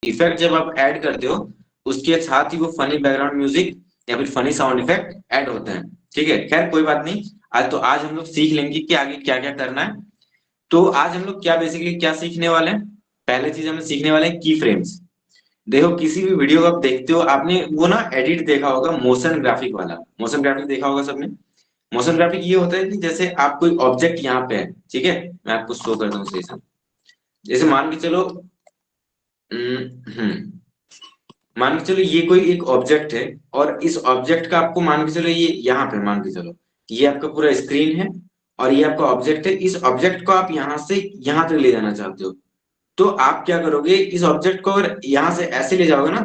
Effect जब आप add करते हो उसके साथ ही वो फनी बैकग्राउंड म्यूजिक या फिर फनी साउंड इफेक्ट ऐड होते हैं। ठीक है, खैर कोई बात नहीं। आज हम लोग सीख लेंगे कि आगे क्या क्या करना है। तो आज हम लोग क्या बेसिकली क्या सीखने वाले हैं। पहले चीज हम सीखने वाले हैं की फ्रेम्स। देखो किसी भी वीडियो को आप देखते हो, आपने वो ना एडिट देखा होगा, मोशन ग्राफिक वाला। मोशन ग्राफिक देखा होगा सबने। मोशन ग्राफिक ये होता है कि जैसे आप कोई ऑब्जेक्ट यहाँ पे है, ठीक है, मैं आपको शो करता हूँ सही से। जैसे मान के चलो, मान के चलो ये कोई एक ऑब्जेक्ट है, और इस ऑब्जेक्ट का आपको मान के चलो ये यहाँ पे मान के चलो ये आपका पूरा स्क्रीन है, और ये आपका ऑब्जेक्ट है। इस ऑब्जेक्ट को आप यहाँ से यहाँ तक ले जाना चाहते हो, तो आप क्या करोगे, इस ऑब्जेक्ट को अगर यहाँ से ऐसे ले जाओगे ना,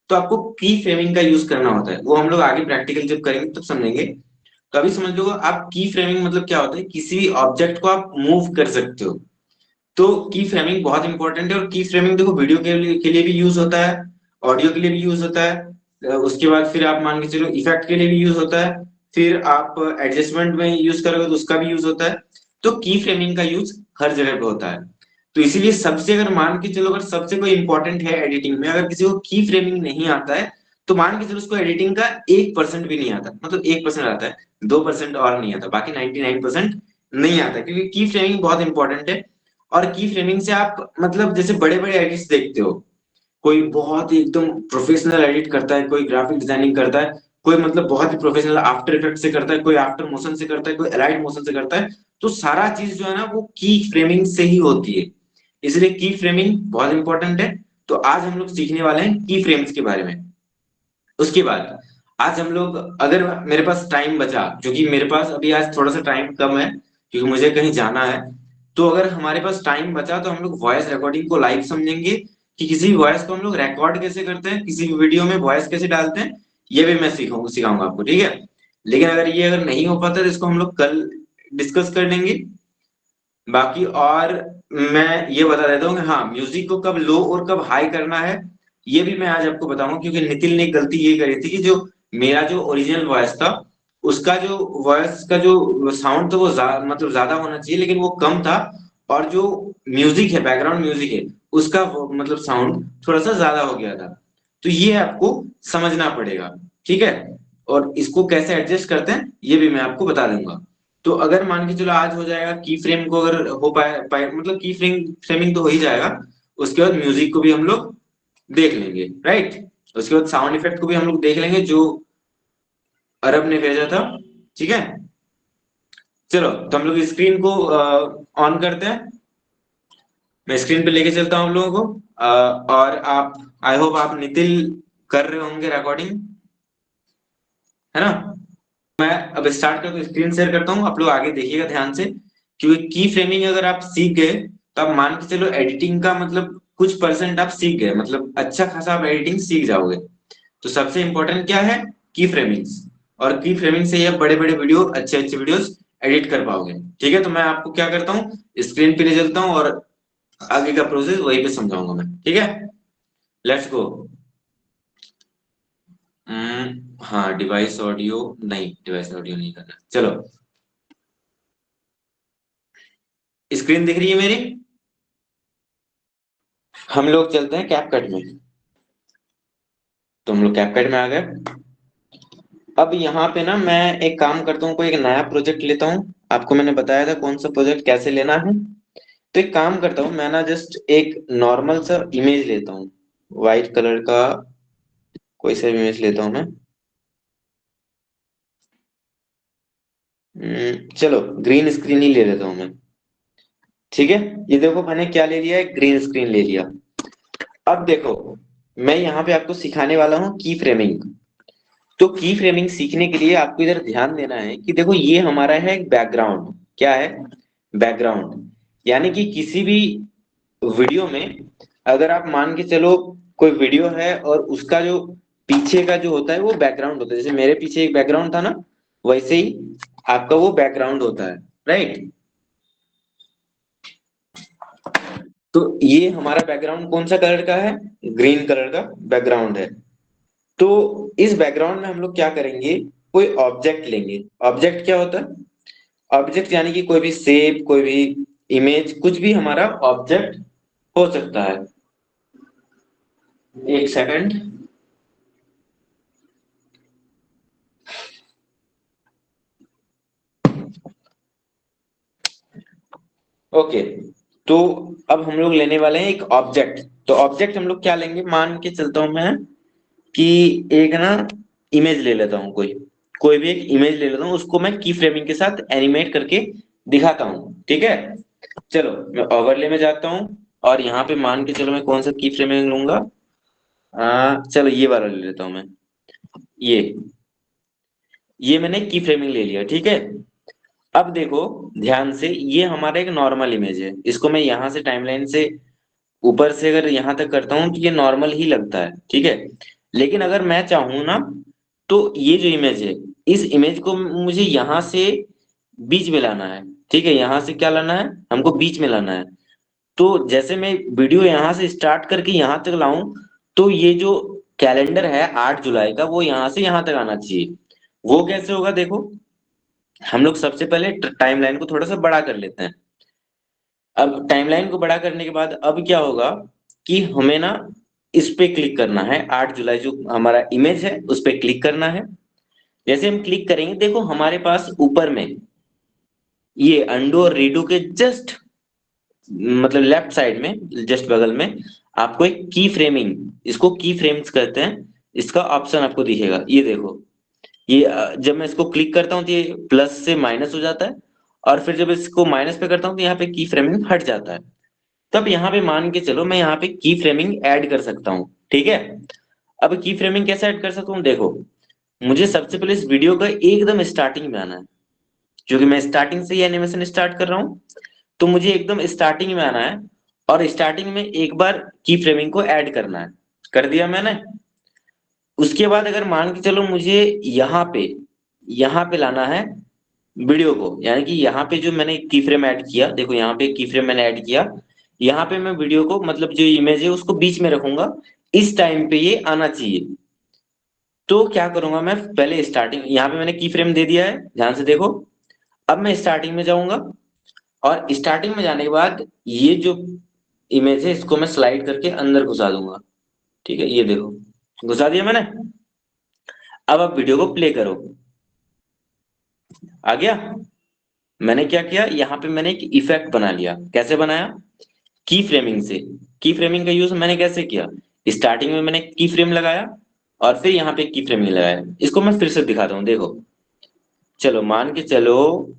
तो आपको की फ्रेमिंग का यूज करना होता है। वो हम लोग आगे प्रैक्टिकल जब करेंगे तब समझेंगे। तो अभी समझ लो आप की फ्रेमिंग मतलब क्या होता है, किसी भी ऑब्जेक्ट को आप मूव कर सकते हो। तो की फ्रेमिंग बहुत इंपॉर्टेंट है। और की फ्रेमिंग देखो वीडियो के लिए भी यूज होता है, ऑडियो के लिए भी यूज होता है। उसके बाद फिर आप मान के चलो इफेक्ट के लिए भी यूज होता है। फिर आप एडजस्टमेंट में यूज करोगे तो उसका भी यूज होता है। तो की फ्रेमिंग का यूज हर जगह पे होता है। तो इसीलिए सबसे अगर मान के चलो, अगर सबसे कोई इंपॉर्टेंट है एडिटिंग में, अगर किसी को की फ्रेमिंग नहीं आता है, तो मान के चलो उसको एडिटिंग का 1% भी नहीं आता। मतलब 1% आता है, 2% और नहीं आता, बाकी 99% नहीं आता, क्योंकि की फ्रेमिंग बहुत इंपॉर्टेंट है। और की फ्रेमिंग से आप मतलब जैसे बड़े बड़े एडिट्स देखते हो, कोई बहुत ही एकदम प्रोफेशनल एडिट करता है, कोई ग्राफिक डिजाइनिंग करता है, कोई मतलब बहुत ही प्रोफेशनल आफ्टर इफेक्ट से करता है, कोई आफ्टर मोशन से करता है, कोई एलाइट मोशन से करता है। तो सारा चीज जो है ना वो की फ्रेमिंग से ही होती है। इसलिए की फ्रेमिंग बहुत इंपॉर्टेंट है। तो आज हम लोग सीखने वाले हैं की फ्रेम्स के बारे में। उसके बाद आज हम लोग, अगर मेरे पास टाइम बचा, क्योंकि मेरे पास अभी आज थोड़ा सा टाइम कम है क्योंकि मुझे कहीं जाना है, तो अगर हमारे पास टाइम बचा तो हम लोग वॉइस रिकॉर्डिंग को लाइव समझेंगे कि किसी भी वॉइस को हम लोग रिकॉर्ड कैसे करते हैं, किसी भी वीडियो में वॉइस कैसे डालते हैं। ये भी मैं सिखाऊंगा आपको, ठीक है। लेकिन अगर नहीं हो पाता तो इसको हम लोग कल डिस्कस कर लेंगे। बाकी और मैं ये बता देता हूँ कि हाँ, म्यूजिक को कब लो और कब हाई करना है, ये भी मैं आज आपको बताऊंगा। क्योंकि नितिन ने एक गलती ये करी थी कि जो मेरा जो ओरिजिनल वॉइस था, उसका जो वॉइस का जो साउंड था वो मतलब ज्यादा होना चाहिए, लेकिन वो कम था। और जो म्यूजिक है, बैकग्राउंड म्यूजिक है, उसका मतलब साउंड थोड़ा सा ज्यादा हो गया था। तो ये आपको समझना पड़ेगा, ठीक है। और इसको कैसे एडजस्ट करते हैं ये भी मैं आपको बता दूंगा। तो अगर मान के चलो आज हो जाएगा की फ्रेम को, अगर हो पाए मतलब की फ्रेमिंग तो हो ही जाएगा। उसके बाद म्यूजिक को भी हम लोग देख लेंगे, राइट। उसके बाद साउंड इफेक्ट को भी हम लोग देख लेंगे जो अरब ने भेजा था, ठीक है। चलो तो हम लोग स्क्रीन को ऑन करते हैं। मैं स्क्रीन पे लेके चलता हूँ हम लोगों को। और आप, आई होप आप नितिन कर रहे होंगे रिकॉर्डिंग, है ना। मैं अब स्टार्ट करता हूँ, स्क्रीन शेयर करता हूँ, आप लोग आगे देखिएगा ध्यान से। क्योंकि की फ्रेमिंग अगर आप सीख गए तो आप मान के चलो एडिटिंग का मतलब कुछ परसेंट आप सीख गए, मतलब अच्छा खासा आप एडिटिंग सीख जाओगे। तो सबसे इंपॉर्टेंट क्या है, की फ्रेमिंग्स। और की फ्रेमिंग से ही आप बड़े बड़े वीडियो, अच्छे अच्छे वीडियोस एडिट कर पाओगे, ठीक है। तो मैं आपको क्या करता हूँ, स्क्रीन पे ले चलता हूँ और आगे का प्रोसेस वहीं पे समझाऊंगा मैं, ठीक है। Let's go. हाँ, डिवाइस ऑडियो नहीं, डिवाइस ऑडियो नहीं करना, चलो। स्क्रीन दिख रही है मेरी। हम लोग चलते हैं कैपकट में। तो हम लोग कैपकट में आ गए। अब यहाँ पे ना मैं एक काम करता हूँ, कोई एक नया प्रोजेक्ट लेता हूँ। आपको मैंने बताया था कौन सा प्रोजेक्ट कैसे लेना है। तो एक काम करता हूँ मैं ना, जस्ट एक नॉर्मल सा इमेज लेता हूँ, व्हाइट कलर का कोई सा इमेज लेता हूँ मैं। चलो ग्रीन स्क्रीन ही ले लेता हूँ मैं, ठीक है। ये देखो मैंने क्या ले लिया है, ग्रीन स्क्रीन ले लिया। अब देखो, मैं यहाँ पे आपको सिखाने वाला हूँ की फ्रेमिंग। तो की फ्रेमिंग सीखने के लिए आपको इधर ध्यान देना है कि देखो ये हमारा है एक बैकग्राउंड। क्या है, बैकग्राउंड। यानी कि किसी भी वीडियो में अगर आप मान के चलो कोई वीडियो है और उसका जो पीछे का जो होता है वो बैकग्राउंड होता है, जैसे मेरे पीछे एक बैकग्राउंड था ना, वैसे ही आपका वो बैकग्राउंड होता है, राइट। तो ये हमारा बैकग्राउंड कौन सा कलर का है, ग्रीन कलर का बैकग्राउंड है। तो इस बैकग्राउंड में हम लोग क्या करेंगे, कोई ऑब्जेक्ट लेंगे। ऑब्जेक्ट क्या होता है, ऑब्जेक्ट यानी कि कोई भी शेप, कोई भी इमेज, कुछ भी हमारा ऑब्जेक्ट हो सकता है। एक सेकंड। ओके, तो अब हम लोग लेने वाले हैं एक ऑब्जेक्ट। तो ऑब्जेक्ट हम लोग क्या लेंगे, मान के चलता हूं मैं कि एक ना इमेज ले लेता हूँ, कोई कोई भी एक इमेज ले लेता हूँ, उसको मैं की फ्रेमिंग के साथ एनिमेट करके दिखाता हूँ, ठीक है। चलो मैं ओवरले में जाता हूँ और यहाँ पे मान के चलो मैं कौन सा की फ्रेमिंग लूंगा। चलो ये वाला ले लेता हूँ मैं। ये ये मैंने की फ्रेमिंग ले लिया, ठीक है। अब देखो ध्यान से, ये हमारा एक नॉर्मल इमेज है, इसको मैं यहाँ से टाइमलाइन से ऊपर से अगर यहाँ तक करता हूँ तो ये नॉर्मल ही लगता है, ठीक है। लेकिन अगर मैं चाहूँ ना, तो ये जो इमेज है, इस इमेज को मुझे यहाँ से बीच में लाना है, ठीक है। यहाँ से क्या लाना है, हमको बीच में लाना है। तो जैसे मैं वीडियो यहाँ से स्टार्ट करके यहाँ तक लाऊं, तो ये जो कैलेंडर है 8 जुलाई का, वो यहाँ से यहाँ तक आना चाहिए। वो कैसे होगा देखो, हम लोग सबसे पहले टाइमलाइन को थोड़ा सा बड़ा कर लेते हैं। अब टाइमलाइन को बड़ा करने के बाद अब क्या होगा कि हमें ना इस पे क्लिक करना है, 8 जुलाई जो हमारा इमेज है उस पे क्लिक करना है। जैसे हम क्लिक करेंगे, देखो हमारे पास ऊपर में ये अंडू और रीडू के जस्ट मतलब लेफ्ट साइड में, जस्ट बगल में आपको एक की फ्रेमिंग, इसको की फ्रेम्स कहते हैं, इसका ऑप्शन आपको दिखेगा। ये देखो, ये जब मैं इसको क्लिक करता हूँ तो ये प्लस से माइनस हो जाता है, और फिर जब इसको माइनस पे करता हूँ तो यहाँ पे की फ्रेमिंग हट जाता है। तब यहाँ पे मान के चलो मैं यहाँ पे की फ्रेमिंग ऐड कर सकता हूँ, ठीक है। अब की फ्रेमिंग कैसे ऐड कर सकता हूँ देखो, मुझे सबसे पहले इस वीडियो का एकदम स्टार्टिंग में आना है, क्योंकि मैं स्टार्टिंग से ही एनिमेशन स्टार्ट कर रहा हूँ। तो मुझे एकदम स्टार्टिंग में आना है और स्टार्टिंग में एक बार की फ्रेमिंग को ऐड करना है। कर दिया मैंने। उसके बाद अगर मान के चलो मुझे यहाँ पे लाना है वीडियो को, यानी कि यहाँ पे जो मैंने की फ्रेम ऐड किया, देखो यहाँ पे की फ्रेम मैंने ऐड किया, यहाँ पे मैं वीडियो को मतलब जो इमेज है उसको बीच में रखूंगा, इस टाइम पे ये आना चाहिए। तो क्या करूंगा मैं, पहले स्टार्टिंग यहाँ पे मैंने की फ्रेम दे दिया है, ध्यान से देखो। अब मैं स्टार्टिंग में जाऊंगा और स्टार्टिंग में जाने के बाद ये जो इमेज है इसको मैं स्लाइड करके अंदर घुसा दूंगा, ठीक है। ये देखो घुसा दिया मैंने। अब आप वीडियो को प्ले करो, आ गया। मैंने क्या किया, यहाँ पे मैंने एक इफेक्ट बना लिया। कैसे बनाया, की फ्रेमिंग से। की फ्रेमिंग का यूज मैंने कैसे किया, स्टार्टिंग में मैंने की फ्रेम लगाया और फिर यहाँ पे की फ्रेमिंग लगाया। इसको मैं फिर से दिखाता हूँ, देखो। चलो मान के चलो,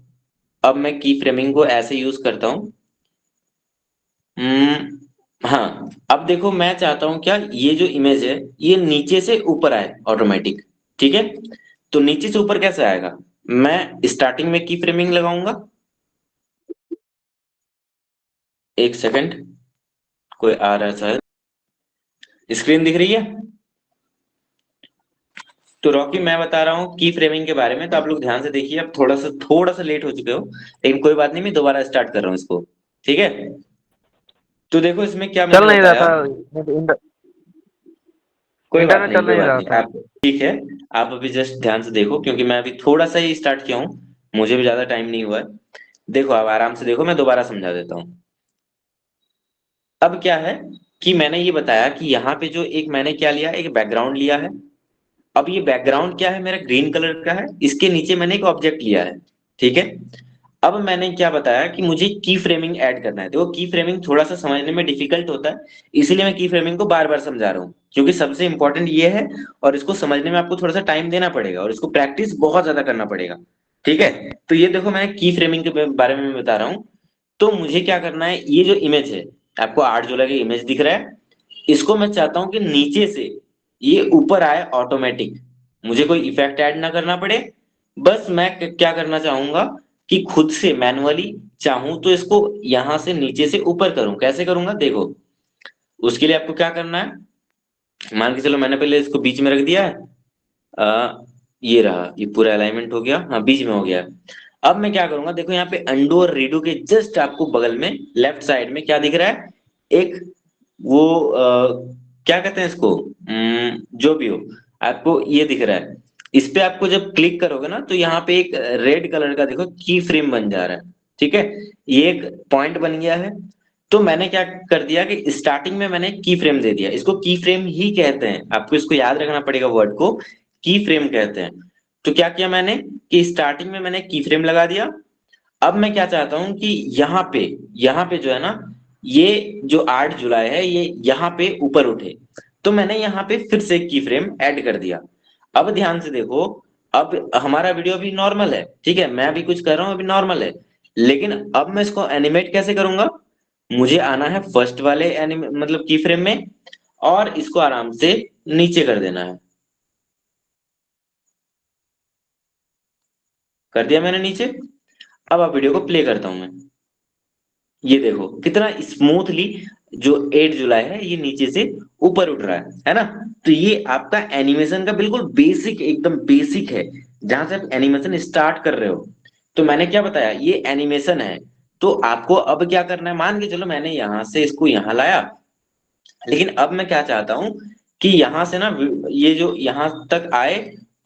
अब मैं की फ्रेमिंग को ऐसे यूज करता हूँ। हाँ, अब देखो मैं चाहता हूँ क्या, ये जो इमेज है ये नीचे से ऊपर आए ऑटोमेटिक, ठीक है। तो नीचे से ऊपर कैसे आएगा, मैं स्टार्टिंग में की फ्रेमिंग लगाऊंगा। एक सेकंड, कोई आ रहा है शायद। स्क्रीन दिख रही है। तो रॉकी मैं बता रहा हूँ की फ्रेमिंग के बारे में, तो आप लोग ध्यान से देखिए। अब थोड़ा सा लेट हो चुके हो, लेकिन कोई बात नहीं, मैं दोबारा स्टार्ट कर रहा हूँ इसको, ठीक है। तो देखो इसमें क्या मैंने चल नहीं रहा बताया। था। कोई बात इंटरनेट नहीं, चल कोई नहीं बात रहा नहीं, था। आप ठीक है। आप अभी जस्ट ध्यान से देखो, क्योंकि मैं अभी थोड़ा सा ही स्टार्ट किया हूँ, मुझे भी ज्यादा टाइम नहीं हुआ है। देखो आप आराम से देखो, मैं दोबारा समझा देता हूँ। अब क्या है कि मैंने ये बताया कि यहाँ पे जो एक मैंने क्या लिया, एक बैकग्राउंड लिया है। अब ये बैकग्राउंड क्या है, मेरा ग्रीन कलर का है, इसके नीचे मैंने एक ऑब्जेक्ट लिया है, ठीक है। अब मैंने क्या बताया कि मुझे की फ्रेमिंग ऐड करना है। देखो की फ्रेमिंग थोड़ा सा समझने में डिफिकल्ट होता है, इसीलिए मैं की फ्रेमिंग को बार बार समझा रहा हूँ, क्योंकि सबसे इंपॉर्टेंट ये है। और इसको समझने में आपको थोड़ा सा टाइम देना पड़ेगा और इसको प्रैक्टिस बहुत ज्यादा करना पड़ेगा, ठीक है। तो ये देखो मैं की फ्रेमिंग के बारे में मैं बता रहा हूँ। तो मुझे क्या करना है, ये जो इमेज है, आपको 8 जुलाई का इमेज दिख रहा है, इसको मैं चाहता हूं कि नीचे से ये ऊपर आए ऑटोमेटिक, मुझे कोई इफेक्ट ऐड ना करना पड़े। बस मैं क्या करना चाहूंगा कि खुद से मैनुअली चाहूं तो इसको यहां से नीचे से ऊपर करूं। कैसे करूंगा देखो, उसके लिए आपको क्या करना है, मान के चलो मैंने पहले इसको बीच में रख दिया है। आ, ये रहा, ये पूरा अलाइनमेंट हो गया, हाँ बीच में हो गया। अब मैं क्या करूंगा, देखो यहाँ पे अंडू और रीडू के जस्ट आपको बगल में लेफ्ट साइड में क्या दिख रहा है, एक वो क्या कहते हैं इसको, जो भी हो, आपको ये दिख रहा है। इस पे आपको जब क्लिक करोगे ना, तो यहाँ पे एक रेड कलर का देखो की फ्रेम बन जा रहा है, ठीक है। ये एक पॉइंट बन गया है। तो मैंने क्या कर दिया कि स्टार्टिंग में मैंने की फ्रेम दे दिया, इसको की फ्रेम ही कहते हैं, आपको इसको याद रखना पड़ेगा, वर्ड को की फ्रेम कहते हैं। तो क्या किया मैंने कि स्टार्टिंग में मैंने की फ्रेम लगा दिया। अब मैं क्या चाहता हूं कि यहाँ पे जो है ना, ये जो 8 जुलाई है ये यहाँ पे ऊपर उठे। तो मैंने यहाँ पे फिर से की फ्रेम ऐड कर दिया। अब ध्यान से देखो, अब हमारा वीडियो अभी नॉर्मल है, ठीक है, मैं अभी कुछ कर रहा हूँ अभी नॉर्मल है, लेकिन अब मैं इसको एनिमेट कैसे करूंगा? मुझे आना है फर्स्ट वाले मतलब की फ्रेम में, और इसको आराम से नीचे कर देना है। कर दिया मैंने नीचे। अब आप वीडियो को प्ले करता हूं मैं। ये देखो कितना स्मूथली जो 8 जुलाई है ये नीचे से ऊपर उठ रहा है ना। तो ये आपका एनिमेशन का बिल्कुल बेसिक, एकदम बेसिक है, जहां से आप एनिमेशन स्टार्ट कर रहे हो। तो मैंने क्या बताया, ये एनिमेशन है। तो आपको अब क्या करना है, मान के चलो मैंने यहां से इसको यहां लाया, लेकिन अब मैं क्या चाहता हूं कि यहां से ना ये जो यहां तक आए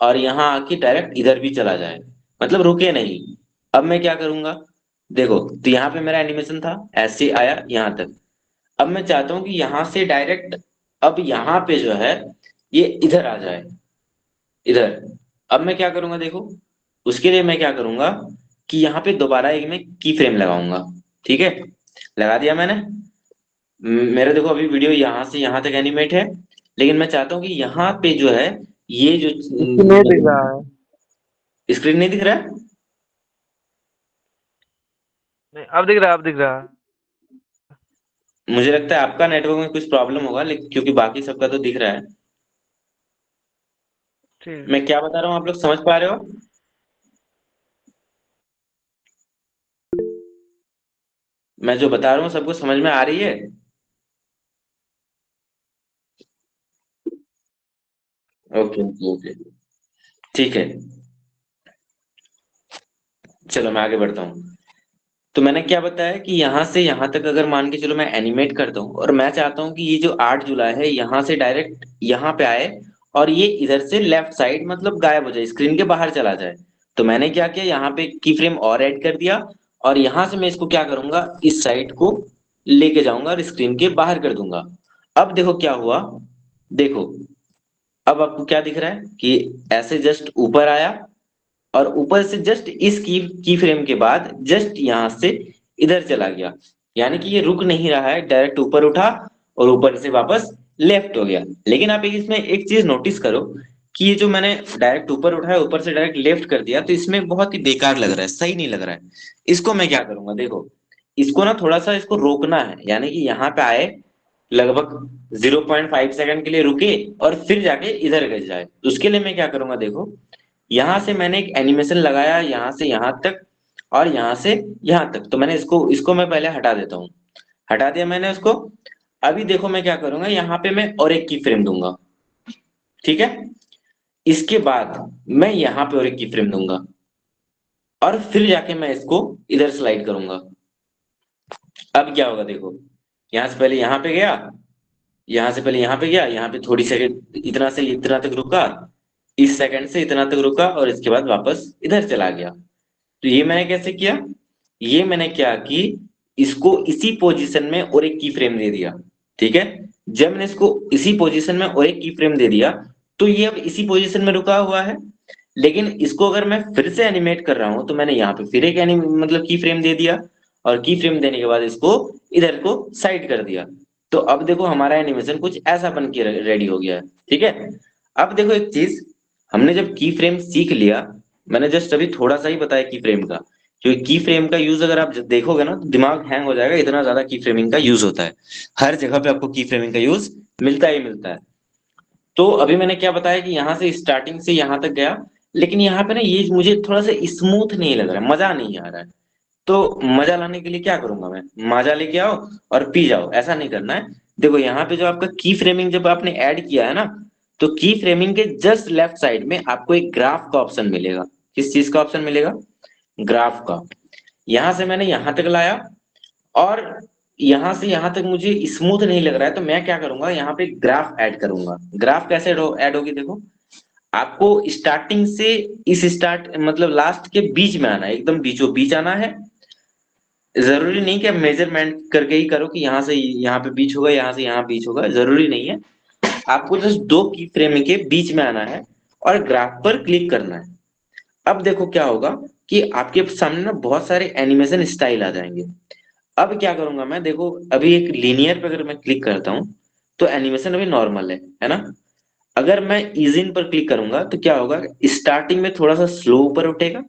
और यहां आके डायरेक्ट इधर भी चला जाए, मतलब रुके नहीं। अब मैं क्या करूंगा, देखो, तो यहाँ पे मेरा एनिमेशन था, ऐसे आया यहां तक। अब मैं चाहता हूं कि यहां से डायरेक्ट अब यहाँ पे जो है ये इधर आ जाए, इधर। अब मैं क्या करूंगा देखो, उसके लिए मैं क्या करूंगा कि यहाँ पे दोबारा एक मैं की फ्रेम लगाऊंगा। ठीक है, लगा दिया मैंने। मेरा देखो अभी वीडियो यहाँ से यहाँ तक एनिमेट है, लेकिन मैं चाहता हूँ कि यहाँ पे जो है ये जो इसकी नहीं दिख रहा है। स्क्रीन नहीं दिख रहा है। नहीं, अब दिख रहा है, अब दिख रहा है। मुझे लगता है आपका नेटवर्क में कुछ प्रॉब्लम होगा, लेकिन क्योंकि बाकी सबका तो दिख रहा है। ठीक। मैं क्या बता रहा हूँ आप लोग समझ पा रहे हो? मैं जो बता रहा हूँ सबको समझ में आ रही है? ओके ओके ओके, ठीक है। चलो मैं आगे बढ़ता हूँ। तो मैंने क्या बताया कि यहाँ से यहाँ तक अगर मान के चलो मैं एनिमेट करता हूँ, और मैं चाहता हूँ कि ये जो 8 जुलाई है यहाँ से डायरेक्ट यहाँ पे आए, और ये इधर से लेफ्ट साइड मतलब गायब हो जाए, स्क्रीन के बाहर चला जाए। तो मैंने क्या किया, यहाँ पे की फ्रेम और ऐड कर दिया, और यहाँ से मैं इसको क्या करूंगा, इस साइड को लेके जाऊंगा और स्क्रीन के बाहर कर दूंगा। अब देखो क्या हुआ, देखो अब आपको क्या दिख रहा है कि ऐसे जस्ट ऊपर आया, और ऊपर से जस्ट इस की फ्रेम के बाद जस्ट यहां से इधर चला गया। यानी कि ये रुक नहीं रहा है, डायरेक्ट ऊपर उठा और ऊपर से वापस लेफ्ट हो गया। लेकिन आप इसमें एक चीज नोटिस करो कि ये जो मैंने डायरेक्ट ऊपर उठाया, ऊपर से डायरेक्ट लेफ्ट कर दिया, तो इसमें बहुत ही बेकार लग रहा है, सही नहीं लग रहा है। इसको मैं क्या करूंगा, देखो, इसको ना थोड़ा सा इसको रोकना है, यानी कि यहाँ पे आए, लगभग 0.5 सेकंड के लिए रुके, और फिर जाके इधर गज जाए। तो उसके लिए मैं क्या करूंगा, देखो, यहां से मैंने एक एनिमेशन लगाया यहां से यहां तक, और यहां से यहां तक। तो मैंने इसको इसको मैं पहले हटा देता हूँ। हटा दिया मैंने उसको। अभी देखो मैं क्या करूंगा, यहाँ पे मैं और एक की फ्रेम दूंगा। ठीक है, इसके बाद मैं यहाँ पे और एक की फ्रेम दूंगा, और फिर जाके मैं इसको इधर स्लाइड करूंगा। अब क्या होगा देखो, यहाँ से पहले यहाँ पे गया, यहाँ से पहले यहाँ पे गया, यहाँ पे थोड़ी सेकंड इतना से इतना तक रुका, इस सेकंड से इतना तक रुका, और इसके बाद वापस इधर चला गया। तो ये मैंने कैसे किया, ये मैंने क्या कि इसको इसी पोजीशन में और एक की फ्रेम दे दिया। ठीक है, जब मैंने इसको इसी पोजीशन में और एक की फ्रेम दे दिया, तो ये अब इसी पोजीशन में रुका हुआ है। लेकिन इसको अगर मैं फिर से एनिमेट कर रहा हूं, तो मैंने यहाँ पे फिर एक मतलब की फ्रेम दे दिया, और की फ्रेम देने के बाद इसको इधर को साइड कर दिया। तो अब देखो हमारा एनिमेशन कुछ ऐसा बन के रेडी हो गया है। ठीक है, अब देखो एक चीज, हमने जब की फ्रेम सीख लिया, मैंने जस्ट अभी थोड़ा सा ही बताया की फ्रेम का, क्योंकि की फ्रेम का यूज अगर आप देखोगे ना तो दिमाग हैंग हो जाएगा, इतना ज्यादा की फ्रेमिंग का यूज होता है। हर जगह पे आपको की फ्रेमिंग का यूज मिलता ही मिलता है। तो अभी मैंने क्या बताया कि यहाँ से स्टार्टिंग से यहाँ तक गया, लेकिन यहाँ पे ना ये मुझे थोड़ा सा स्मूथ नहीं लग रहा है, मजा नहीं आ रहा है। तो मजा लाने के लिए क्या करूंगा मैं, मजा लेके आओ और पी जाओ, ऐसा नहीं करना है। देखो यहाँ पे जो आपका की फ्रेमिंग जब आपने ऐड किया है ना, तो की फ्रेमिंग के जस्ट लेफ्ट साइड में आपको एक ग्राफ का ऑप्शन मिलेगा। किस चीज का ऑप्शन मिलेगा? ग्राफ का। यहां से मैंने यहां तक लाया, और यहां से यहां तक मुझे स्मूथ नहीं लग रहा है, तो मैं क्या करूंगा, यहाँ पे ग्राफ ऐड करूंगा। ग्राफ कैसे ऐड होगी देखो, आपको स्टार्टिंग से इस स्टार्ट मतलब लास्ट के बीच में आना है, एकदम बीचों बीच आना है। जरूरी नहीं कि आप मेजरमेंट करके ही करो कि यहाँ से यहाँ पे बीच होगा, यहाँ से यहाँ बीच होगा, जरूरी नहीं है। आपको जस्ट दो की फ्रेमिंग के बीच में आना है और ग्राफ पर क्लिक करना है। अब देखो क्या होगा कि आपके सामने ना बहुत सारे एनिमेशन स्टाइल आ जाएंगे। अब क्या करूंगा मैं, देखो अभी एक लीनियर पे अगर मैं क्लिक करता हूँ तो एनिमेशन अभी नॉर्मल है ना। अगर मैं इजिन पर क्लिक करूंगा तो क्या होगा, स्टार्टिंग में थोड़ा सा स्लो ऊपर उठेगा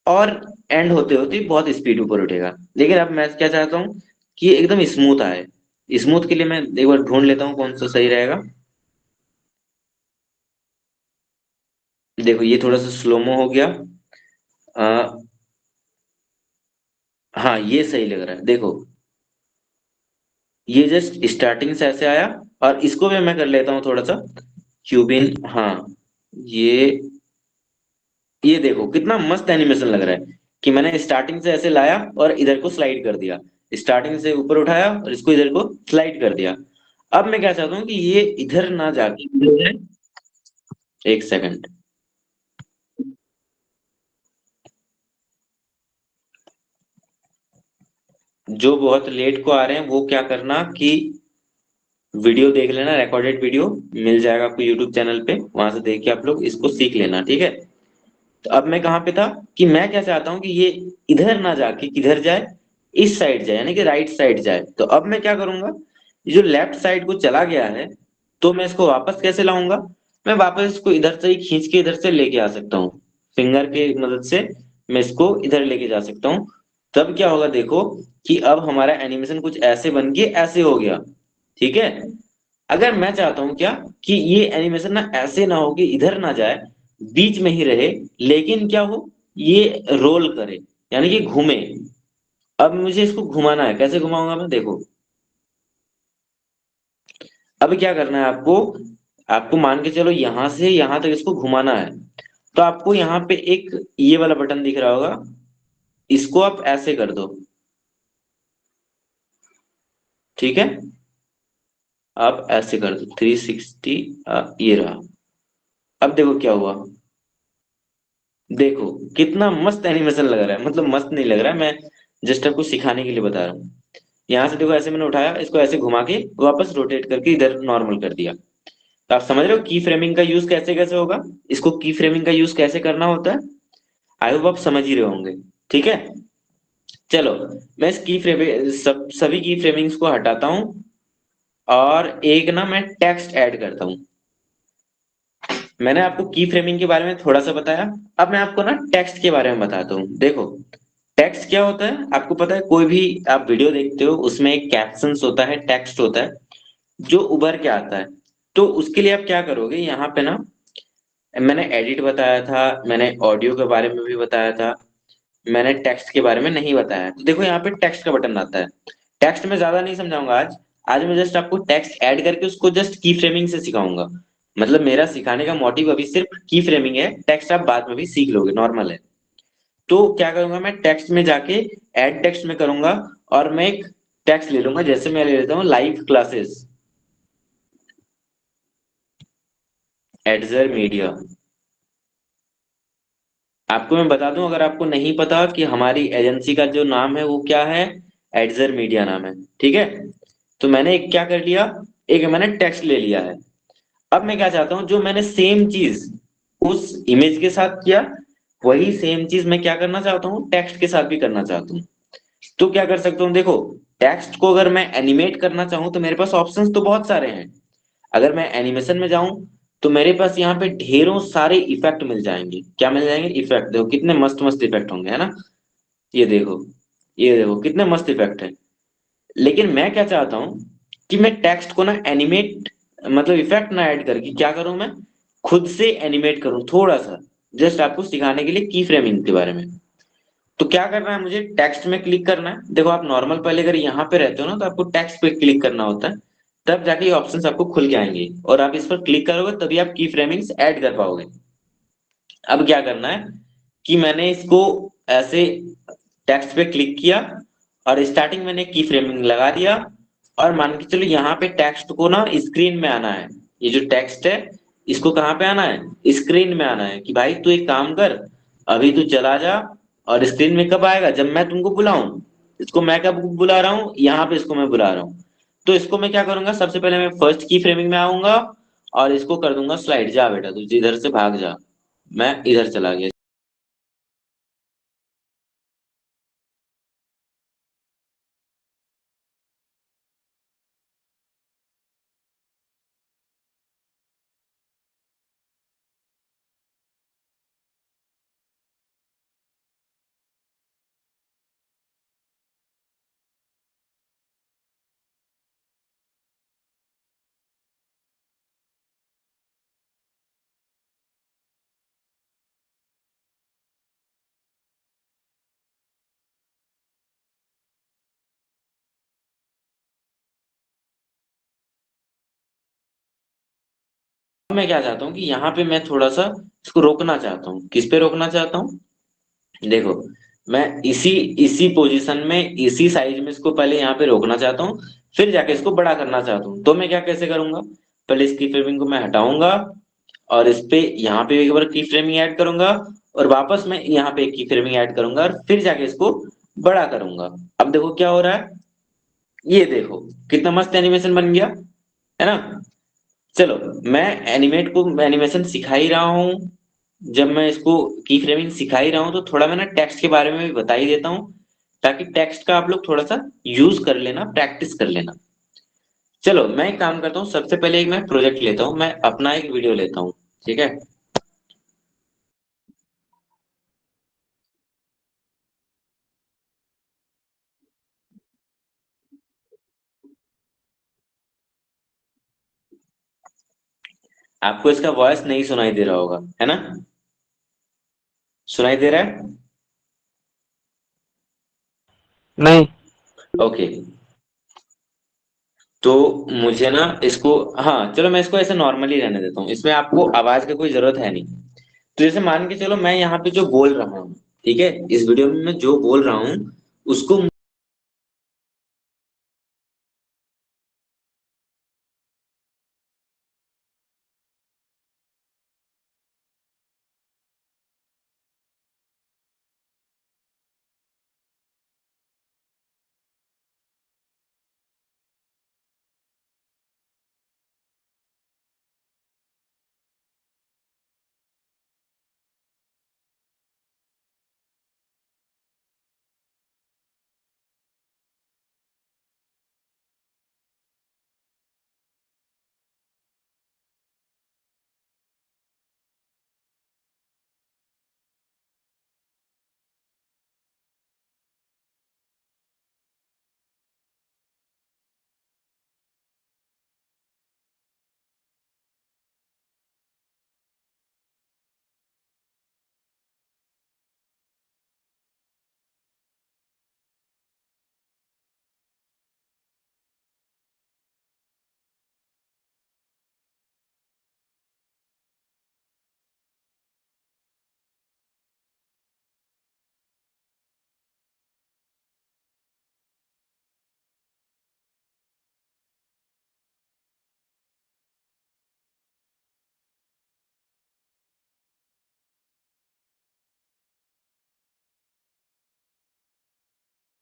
और एंड होते होते बहुत स्पीड ऊपर उठेगा। लेकिन अब मैं क्या चाहता हूँ कि एकदम स्मूथ आए। स्मूथ के लिए मैं एक बार ढूंढ लेता हूँ कौन सा सही रहेगा। देखो ये थोड़ा सा स्लोमो हो गया। आ, हाँ ये सही लग रहा है, देखो ये जस्ट स्टार्टिंग से ऐसे आया। और इसको भी मैं कर लेता हूँ थोड़ा सा क्यूबिन। हाँ ये ये देखो कितना मस्त एनिमेशन लग रहा है कि मैंने स्टार्टिंग से ऐसे लाया और इधर को स्लाइड कर दिया, स्टार्टिंग से ऊपर उठाया और इसको इधर को स्लाइड कर दिया। अब मैं क्या चाहता हूँ कि ये इधर ना जाके इधर जाए। एक सेकंड। जो बहुत लेट को आ रहे हैं वो क्या करना कि वीडियो देख लेना, रिकॉर्डेड वीडियो मिल जाएगा आपको यूट्यूब चैनल पे, वहां से देख के आप लोग इसको सीख लेना, ठीक है। तो अब मैं कहाँ पे था कि मैं क्या चाहता हूँ कि ये इधर ना जाके किधर जाए, इस साइड जाए, यानी कि राइट साइड जाए। तो अब मैं क्या करूंगा, ये जो लेफ्ट साइड को चला गया है तो मैं इसको वापस कैसे लाऊंगा। मैं वापस इसको इधर से ही खींच के इधर से लेके आ सकता हूँ, फिंगर की मदद से मैं इसको इधर लेके जा सकता हूँ। तब क्या होगा देखो कि अब हमारा एनिमेशन कुछ ऐसे बन के ऐसे हो गया, ठीक है। अगर मैं चाहता हूं क्या कि ये एनिमेशन ना ऐसे ना हो कि इधर ना जाए, बीच में ही रहे, लेकिन क्या हो ये रोल करे, यानी कि घूमे। अब मुझे इसको घुमाना है, कैसे घुमाऊंगा मैं, देखो अब क्या करना है आपको। आपको मान के चलो यहां से यहां तक इसको घुमाना है। तो आपको यहाँ पे एक ये वाला बटन दिख रहा होगा, इसको आप ऐसे कर दो, ठीक है। आप ऐसे कर दो 360। ये रहा। अब देखो क्या हुआ, देखो कितना मस्त एनिमेशन लग रहा है, मतलब मस्त नहीं लग रहा है, मैं जस्ट आपको सिखाने के लिए बता रहा हूँ। यहाँ से देखो ऐसे मैंने उठाया, इसको ऐसे घुमा के वापस रोटेट करके इधर नॉर्मल कर दिया। तो आप समझ रहे हो की फ्रेमिंग का यूज कैसे कैसे होगा, इसको की फ्रेमिंग का यूज कैसे करना होता है। आई होप आप समझ ही रहे होंगे, ठीक है। चलो मैं इस की फ्रेमिंग सभी की फ्रेमिंग्स को हटाता हूँ और एक ना मैं टेक्स्ट ऐड करता हूँ। मैंने आपको की फ्रेमिंग के बारे में थोड़ा सा बताया, अब मैं आपको ना टेक्स्ट के बारे में बताता हूँ। देखो टेक्स्ट क्या होता है आपको पता है, कोई भी आप वीडियो देखते हो उसमें एक कैप्शंस होता है, टेक्स्ट होता है जो उभर के आता है। तो उसके लिए आप क्या करोगे, यहाँ पे ना मैंने एडिट बताया था, मैंने ऑडियो के बारे में भी बताया था, मैंने टेक्स्ट के बारे में नहीं बताया। तो देखो यहाँ पे टेक्स्ट का बटन आता है। टेक्स्ट में ज्यादा नहीं समझाऊंगा आज। आज मैं जस्ट आपको टेक्स्ट ऐड करके उसको जस्ट की फ्रेमिंग से सिखाऊंगा। मतलब मेरा सिखाने का मोटिव अभी सिर्फ की फ्रेमिंग है, टेक्स्ट आप बाद में भी सीख लोगे, नॉर्मल है। तो क्या करूंगा मैं टेक्स्ट में जाके ऐड टेक्स्ट में करूंगा और मैं एक टेक्स्ट ले लूंगा, जैसे मैं ले लेता हूँ लाइव क्लासेस एडजर मीडिया। आपको मैं बता दूं अगर आपको नहीं पता कि हमारी एजेंसी का जो नाम है वो क्या है, एडजर मीडिया नाम है, ठीक है। तो मैंने एक क्या कर लिया, एक मैंने टेक्स्ट ले लिया है। अब मैं क्या चाहता हूँ, जो मैंने सेम चीज उस इमेज के साथ किया, वही सेम चीज मैं क्या करना चाहता हूँ टेक्स्ट के साथ भी करना चाहता हूँ। तो क्या कर सकता हूँ, देखो टेक्स्ट को अगर मैं एनिमेट करना चाहूँ तो मेरे पास ऑप्शंस तो बहुत सारे हैं। अगर मैं एनिमेशन में जाऊं तो मेरे पास यहाँ पे ढेरों सारे इफेक्ट मिल जाएंगे। क्या मिल जाएंगे, इफेक्ट। देखो कितने मस्त मस्त इफेक्ट होंगे, है ना। ये देखो, ये देखो कितने मस्त इफेक्ट है। लेकिन मैं क्या चाहता हूँ कि मैं टेक्स्ट को ना एनिमेट, मतलब इफेक्ट ना ऐड करके क्या करूं, मैं खुद से एनिमेट करूं थोड़ा सा, जस्ट आपको सिखाने के लिए की फ्रेमिंग के बारे में। तो क्या करना है, मुझे टेक्स्ट में क्लिक करना है। देखो आप नॉर्मल पहले अगर यहाँ पे रहते हो ना तो आपको टेक्स्ट पे क्लिक करना होता है, तब जाके ये ऑप्शंस आपको खुल के आएंगे और आप इस पर क्लिक करोगे तभी आप की फ्रेमिंग्स ऐड कर पाओगे। अब क्या करना है कि मैंने इसको ऐसे टेक्स्ट पे क्लिक किया और स्टार्टिंग मैंने की फ्रेमिंग लगा दिया। और मान के चलो यहाँ पे टेक्स्ट को ना स्क्रीन में आना है। ये जो टेक्स्ट है इसको कहाँ पे आना है, स्क्रीन में आना है। कि भाई तू एक काम कर, अभी तू चला जा और स्क्रीन में कब आएगा, जब मैं तुमको बुलाऊं। इसको मैं कब बुला रहा हूँ, यहाँ पे इसको मैं बुला रहा हूँ। तो इसको मैं क्या करूंगा, सबसे पहले मैं फर्स्ट की फ्रेमिंग में आऊंगा और इसको कर दूंगा स्लाइड, जा बेटा तू इधर से भाग जा। मैं इधर चला गया। अब मैं क्या चाहता हूँ कि यहाँ पे मैं थोड़ा सा इसको रोकना चाहता हूँ। किस पे रोकना चाहता हूँ, देखो मैं इसी इसी पोजीशन में इसी साइज में इसको पहले यहाँ पे रोकना चाहता हूँ, फिर जाके इसको बड़ा करना चाहता हूँ। तो मैं क्या कैसे करूंगा, पहले इसकी फ्रेमिंग को मैं हटाऊंगा और इस पे यहाँ पे एक बार की फ्रेमिंग ऐड करूंगा और वापस मैं यहाँ पे एक की फ्रेमिंग ऐड करूंगा और फिर जाके इसको बड़ा करूंगा। अब देखो क्या हो रहा है, ये देखो कितना मस्त एनिमेशन बन गया, है ना। चलो मैं एनिमेशन सिखा ही रहा हूँ, जब मैं इसको की फ्रेमिंग सिखा ही रहा हूँ तो थोड़ा मैं ना टेक्स्ट के बारे में भी बता ही देता हूँ, ताकि टेक्स्ट का आप लोग थोड़ा सा यूज कर लेना, प्रैक्टिस कर लेना। चलो मैं एक काम करता हूँ, सबसे पहले एक मैं प्रोजेक्ट लेता हूँ, मैं अपना एक वीडियो लेता हूँ, ठीक है। आपको इसका वॉइस नहीं सुनाई दे रहा होगा, है ना, सुनाई दे रहा है। नहीं। ओके, तो मुझे ना इसको, हाँ चलो मैं इसको ऐसे नॉर्मली रहने देता हूँ, इसमें आपको आवाज की कोई जरूरत है नहीं। तो जैसे मान के चलो मैं यहाँ पे जो बोल रहा हूँ, ठीक है, इस वीडियो में मैं जो बोल रहा हूँ उसको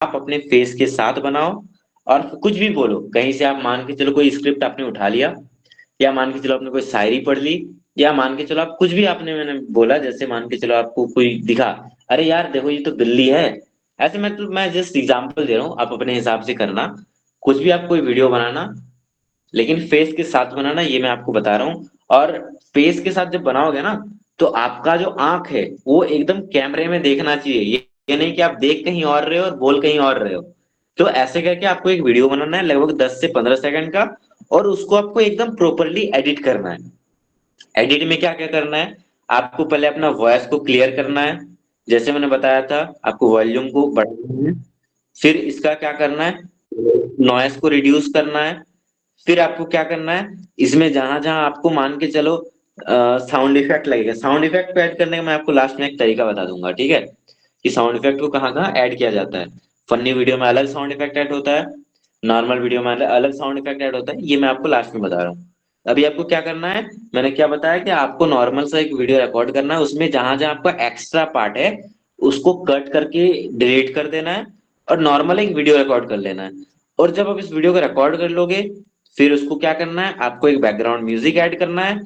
आप अपने फेस के साथ बनाओ और कुछ भी बोलो, कहीं से आप मान के चलो कोई स्क्रिप्ट आपने उठा लिया, या मान के चलो आपने कोई शायरी पढ़ ली, या मान के चलो आप कुछ भी आपने मैंने बोला, जैसे मान के चलो आपको कोई दिखा, अरे यार देखो ये तो बिल्ली है, ऐसे मैं जस्ट एग्जांपल दे रहा हूँ, आप अपने हिसाब से करना। कुछ भी आप कोई वीडियो बनाना, लेकिन फेस के साथ बनाना, ये मैं आपको बता रहा हूँ। और फेस के साथ जब बनाओगे ना, तो आपका जो आंख है वो एकदम कैमरे में देखना चाहिए, ये नहीं कि आप देख कहीं और रहे हो और बोल कहीं और रहे हो। तो ऐसे करके आपको एक वीडियो बनाना है लगभग 10 से 15 सेकंड का, और उसको आपको एकदम प्रॉपरली एडिट करना है। एडिट में क्या क्या करना है, आपको पहले अपना वॉइस को क्लियर करना है, जैसे मैंने बताया था, आपको वॉल्यूम को बढ़ाना है। फिर इसका क्या करना है, नॉइस को रिड्यूस करना है। फिर आपको क्या करना है, इसमें जहां जहां आपको मान के चलो साउंड इफेक्ट लगेगा, साउंड इफेक्ट को ऐड करने का मैं आपको लास्ट में एक तरीका बता दूंगा, ठीक है, कि साउंड इफेक्ट को कहाँ कहाँ ऐड किया जाता है। फनी वीडियो में अलग साउंड इफेक्ट ऐड होता है, नॉर्मल वीडियो में अलग साउंड इफेक्ट ऐड होता है, ये मैं आपको लास्ट में बता रहा हूँ। अभी आपको क्या करना है, मैंने क्या बताया कि आपको नॉर्मल सा एक वीडियो रिकॉर्ड करना है, उसमें जहां जहां आपका एक्स्ट्रा पार्ट है उसको कट करके डिलीट कर देना है, और नॉर्मल एक वीडियो रिकॉर्ड कर लेना है। और जब आप इस वीडियो को रिकॉर्ड कर लोगे, फिर उसको क्या करना है, आपको एक बैकग्राउंड म्यूजिक ऐड करना है।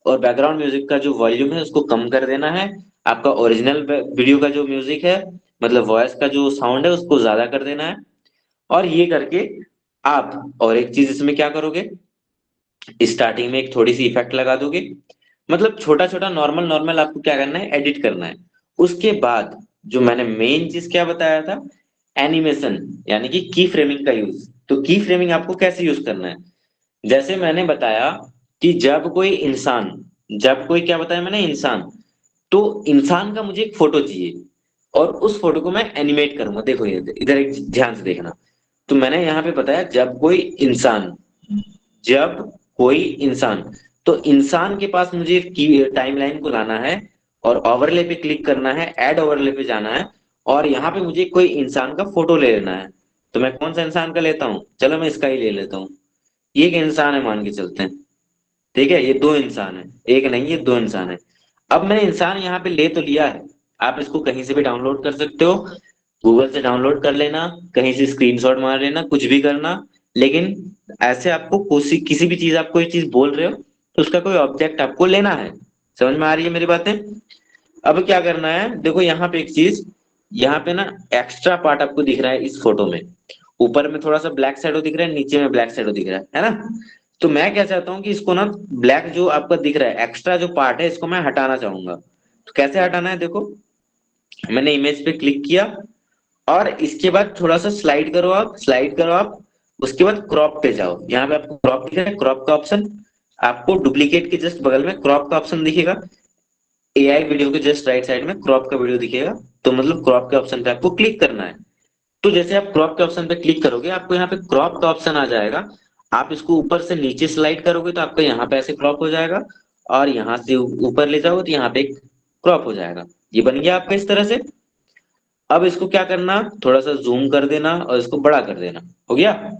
और बैकग्राउंड म्यूजिक का जो वॉल्यूम है उसको कम कर देना है। आपका ओरिजिनल वीडियो का जो म्यूजिक है, मतलब वॉइस का जो साउंड है, उसको ज्यादा कर देना है। और ये करके आप और एक चीज इसमें क्या करोगे, स्टार्टिंग में एक थोड़ी सी इफेक्ट लगा दोगे। मतलब छोटा छोटा नॉर्मल नॉर्मल आपको क्या करना है, एडिट करना है। उसके बाद जो मैंने मेन चीज क्या बताया था, एनिमेशन, यानी कि की फ्रेमिंग का यूज। तो की फ्रेमिंग आपको कैसे यूज करना है, जैसे मैंने बताया कि जब कोई क्या बताया मैंने, इंसान। तो इंसान का मुझे एक फोटो चाहिए और उस फोटो को मैं एनिमेट करूंगा। देखो ये इधर एक ध्यान से देखना। तो मैंने यहाँ पे बताया जब कोई इंसान, तो इंसान के पास मुझे टाइमलाइन को लाना है और ओवरले पे क्लिक करना है, ऐड ओवरले पे जाना है। और यहाँ पे मुझे कोई इंसान का फोटो ले लेना है। तो मैं कौन सा इंसान का लेता हूँ, चलो मैं इसका ही ले लेता हूँ। ये एक इंसान है मान के चलते हैं। ठीक है, ये दो इंसान है, एक नहीं ये दो इंसान है। अब मैंने इंसान यहाँ पे ले तो लिया है। आप इसको कहीं से भी डाउनलोड कर सकते हो, गूगल से डाउनलोड कर लेना, कहीं से स्क्रीनशॉट मार लेना, कुछ भी करना। लेकिन ऐसे आपको किसी भी चीज, आप कोई चीज बोल रहे हो तो उसका कोई ऑब्जेक्ट आपको लेना है। समझ में आ रही है मेरी बातें। अब क्या करना है, देखो यहाँ पे एक चीज, यहाँ पे ना एक्स्ट्रा पार्ट आपको दिख रहा है इस फोटो में। ऊपर में थोड़ा सा ब्लैक शैडो दिख रहा है, नीचे में ब्लैक शैडो दिख रहा है ना। तो मैं क्या चाहता हूँ कि इसको ना, ब्लैक जो आपका दिख रहा है एक्स्ट्रा जो पार्ट है, इसको मैं हटाना चाहूंगा। तो कैसे हटाना है, देखो मैंने इमेज पे क्लिक किया और इसके बाद थोड़ा सा स्लाइड करो आप। उसके बाद क्रॉप पे जाओ, यहाँ पे आपको क्रॉप दिख रहा है, क्रॉप का ऑप्शन। आपको डुप्लीकेट के जस्ट बगल में क्रॉप का ऑप्शन दिखेगा। एआई वीडियो के जस्ट राइट साइड में क्रॉप का वीडियो दिखेगा। तो मतलब क्रॉप के ऑप्शन पे आपको क्लिक करना है। तो जैसे आप क्रॉप के ऑप्शन पे क्लिक करोगे, आपको यहाँ पे क्रॉप का ऑप्शन आ जाएगा। आप इसको ऊपर से नीचे स्लाइड करोगे तो आपका यहाँ पे ऐसे क्रॉप हो जाएगा। और यहाँ से ऊपर ले जाओगे तो यहाँ पे क्रॉप हो जाएगा। ये बन गया आपका इस तरह से। अब इसको क्या करना, थोड़ा सा जूम कर देना और इसको बड़ा कर देना। हो गया।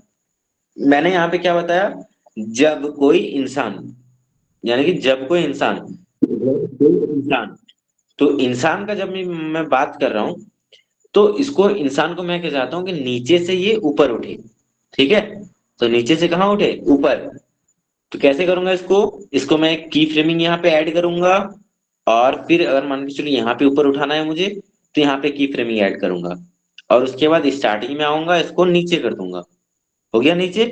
मैंने यहाँ पे क्या बताया, जब कोई इंसान, यानी कि जब कोई इंसान, तो इंसान का जब मैं बात कर रहा हूं, तो इसको इंसान को मैं क्या चाहता हूँ कि नीचे से ये ऊपर उठे। ठीक है, तो नीचे से कहाँ उठे, ऊपर। तो कैसे करूंगा इसको, इसको मैं की फ्रेमिंग यहाँ पे ऐड करूंगा। और फिर अगर मान के चलिए यहाँ पे ऊपर उठाना है मुझे, तो यहाँ पे की फ्रेमिंग ऐड करूंगा। और उसके बाद स्टार्टिंग में आऊंगा, इसको नीचे कर दूंगा। हो गया नीचे।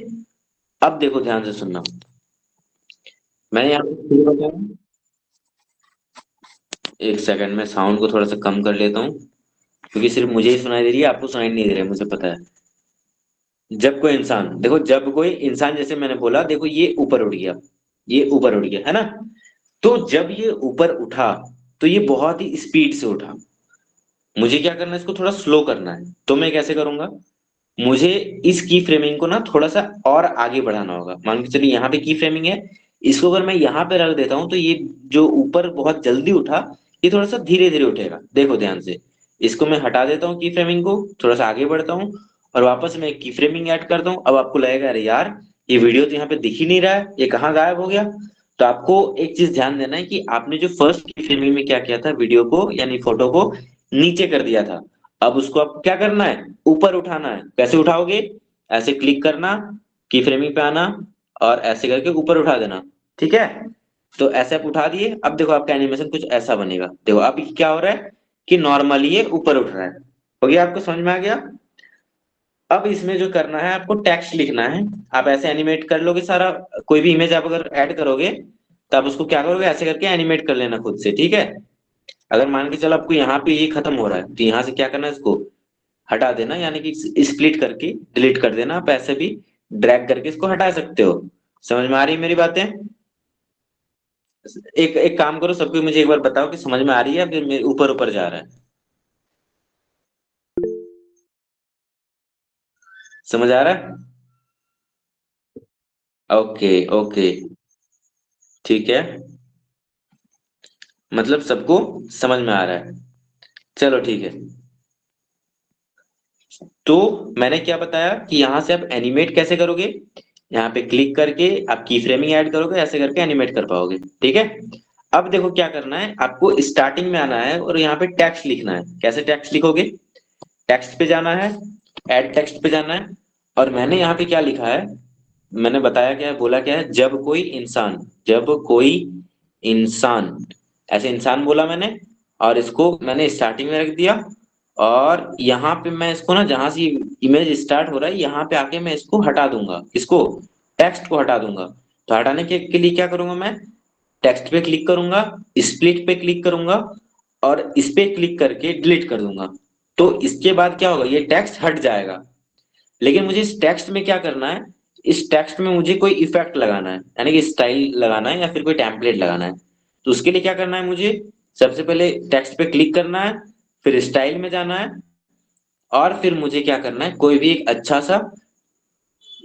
अब देखो ध्यान से सुनना, मैंने यहाँ पे फिर बताया। एक सेकंड में साउंड को थोड़ा सा कम कर लेता हूँ, क्योंकि सिर्फ मुझे ही सुनाई दे रही है, आपको सुनाई नहीं दे रहा है, मुझे पता है। जब कोई इंसान, देखो जब कोई इंसान, जैसे मैंने बोला, देखो ये ऊपर उठ गया, ये ऊपर उठ गया है ना। तो जब ये ऊपर उठा, तो ये बहुत ही स्पीड से उठा। मुझे क्या करना है, इसको थोड़ा स्लो करना है। तो मैं कैसे करूंगा, मुझे इस की फ्रेमिंग को ना थोड़ा सा और आगे बढ़ाना होगा। मान के चलिए यहाँ पे की फ्रेमिंग है, इसको अगर मैं यहाँ पे रख देता हूँ तो ये जो ऊपर बहुत जल्दी उठा, ये थोड़ा सा धीरे धीरे उठेगा। देखो ध्यान से, इसको मैं हटा देता हूँ की फ्रेमिंग को, थोड़ा सा आगे बढ़ता हूँ और वापस मैं की फ्रेमिंग ऐड करता हूँ। अब आपको लगेगा अरे यार, ये वीडियो तो यहाँ पे दिख ही नहीं रहा है, ये कहाँ गायब हो गया। तो आपको एक चीज ध्यान देना है कि आपने जो फर्स्ट की फ्रेमिंग में क्या किया था, वीडियो को यानी फोटो को नीचे कर दिया था। अब उसको आपको क्या करना है, ऊपर उठाना है। कैसे उठाओगे, ऐसे क्लिक करना, की फ्रेमिंग पे आना और ऐसे करके ऊपर उठा देना। ठीक है, तो ऐसे आप उठा दिए। अब देखो आपका एनिमेशन कुछ ऐसा बनेगा। देखो अब ये क्या हो रहा है कि नॉर्मली ये ऊपर उठ रहा है। हो गया, आपको समझ में आ गया। अब इसमें जो करना है, आपको टेक्स्ट लिखना है। आप ऐसे एनिमेट कर लोगे सारा, कोई भी इमेज आप अगर ऐड करोगे तो आप उसको क्या करोगे, ऐसे करके एनिमेट कर लेना खुद से। ठीक है, अगर मान के चलो आपको यहाँ पे ये खत्म हो रहा है, तो यहाँ से क्या करना है, इसको हटा देना, यानी कि स्प्लिट करके डिलीट कर देना। आप ऐसे भी ड्रैग करके इसको हटा सकते हो। समझ में आ रही है मेरी बातें। एक एक काम करो, सबको मुझे एक बार बताओ कि समझ में आ रही है, फिर मेरे ऊपर ऊपर जा रहा है। समझ आ रहा है। ओके ओके, ठीक है, मतलब सबको समझ में आ रहा है। चलो ठीक है। तो मैंने क्या बताया कि यहाँ से आप एनिमेट कैसे करोगे, यहाँ पे क्लिक करके आप की फ्रेमिंग ऐड करोगे, ऐसे करके एनिमेट कर पाओगे। ठीक है, अब देखो क्या करना है, आपको स्टार्टिंग में आना है और यहाँ पे टेक्स्ट लिखना है। कैसे टेक्स्ट लिखोगे, टेक्स्ट पे जाना है ऐड टेक्स्ट पे जाना है और मैंने यहाँ पे क्या लिखा है, मैंने बताया क्या है, बोला क्या है, जब कोई इंसान, ऐसे इंसान बोला मैंने, और इसको मैंने स्टार्टिंग में रख दिया। और यहाँ पे मैं इसको ना, जहां से इमेज स्टार्ट हो रहा है यहाँ पे आके मैं इसको हटा दूंगा, इसको टेक्स्ट को हटा दूंगा। तो हटाने के लिए क्या करूंगा मैं, टेक्स्ट पे क्लिक करूंगा, स्प्लिट पे क्लिक करूंगा और इस पे क्लिक करके डिलीट कर दूंगा। तो इसके बाद क्या होगा, ये टेक्स्ट हट जाएगा। लेकिन मुझे इस टेक्स्ट में क्या करना है, इस टेक्स्ट में मुझे कोई इफेक्ट लगाना है, यानी कि स्टाइल लगाना है या फिर कोई टेम्पलेट लगाना है। तो उसके लिए क्या करना है मुझे, सबसे पहले टेक्स्ट पे क्लिक करना है, फिर स्टाइल में जाना है और फिर मुझे क्या करना है, कोई भी एक अच्छा सा